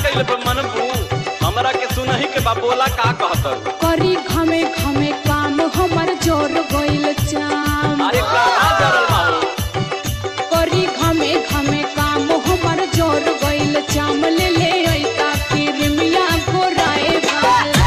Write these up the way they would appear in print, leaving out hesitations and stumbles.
कइले पे मनबू हमरा के सुनही के बा बोला का कहत करी घमे घमे काम हमर जोर गइल चाम। अरे कहां जरल माहो करी घमे घमे काम हमर जोर गइल चाम। ले ले ऐता किरमिया गोराए वाला।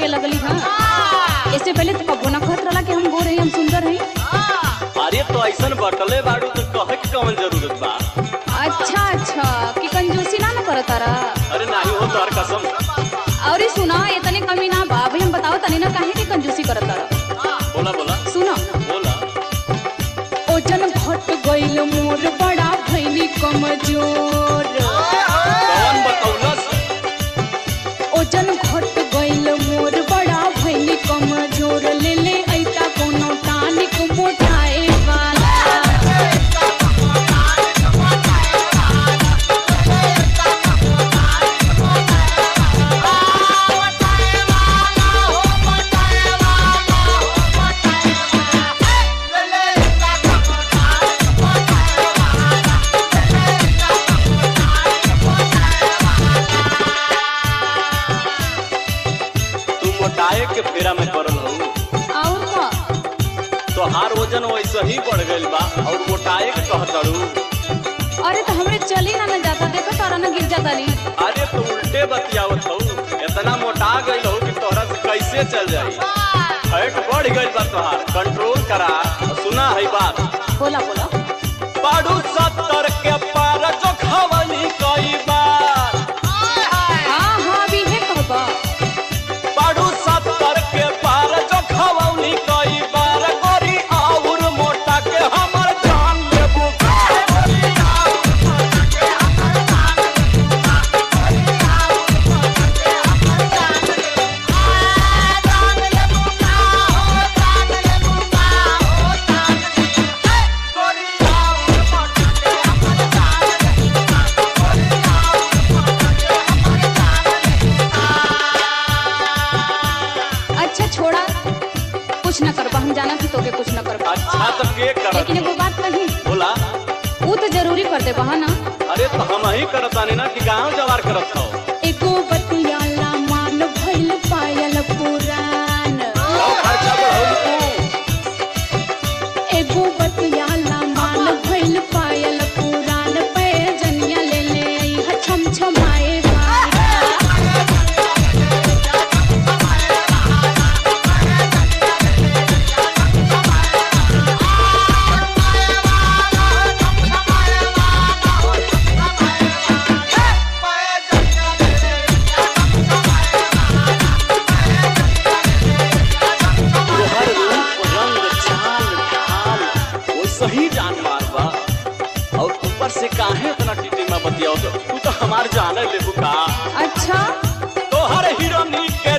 लगली हां इससे पहले तो कबो ना कहत रहला कि हम गोर हई हम सुंदर हई। अरे तो ऐसन बटले बाड़ू तो कहे के कौन जरूरत बा। अच्छा कि कंजूसी ना करत तारा। अरे नहीं हो तोहर कसम। और सुना इतने कमी ना बा भाई हम बताओ तनी ना काहे की कंजूसी करत तारा। बोला बोला सुना बोला। ओजन घट गइल मोर बड़ा भइली कमजोर। कौन बतौलस? ओजन घट गइल मोर बड़ा भइली कमजोर। ले ले ऐता कोनो टानिक मोटाए वाला। मोटाए के फेरा में पड़ल हो और का तोहार वजन वैसे ही बढ़ गइल बा और मोटाए के कहतड़ू। अरे तो हमरे चली ना जाता देखो तारा ना गिर जाता नहीं। अरे तो उल्टे बतियावत हो इतना मोटा गइल हो कि तोहरा से कैसे चल जाई। फैट बढ़ गइल बा तोहार कंट्रोल करा। सुना है बात बोला बोला। बाड़ू 70 के पार जो खवनी कई बार। हां भी है कहबा। बाड़ू 70 के पार जो खवनी कई बार। गोरी और मोटा के हमर जान लेबू। अच्छा छोड़ा कुछ न करबा हम जाना थी तोके कुछ न करबा। अच्छा तो के कर लेकिन एगो बात कही बोला। वो तो जरूरी कर दे बहा ना। अरे तो हम ही करतानी ना कि गांव जवार करत हो। एगो बतियाला मान भइल पायल पुरान। खर्चा बढ़ाऊ तू। एगो बतियाला मान भइल पायल पुरान। पे जनिया ले ले आई छम छमाए से काहे इतना टीटिंग में बतियाओ तू तो हमार जाने ले बुका। अच्छा तो हर हीरोनी के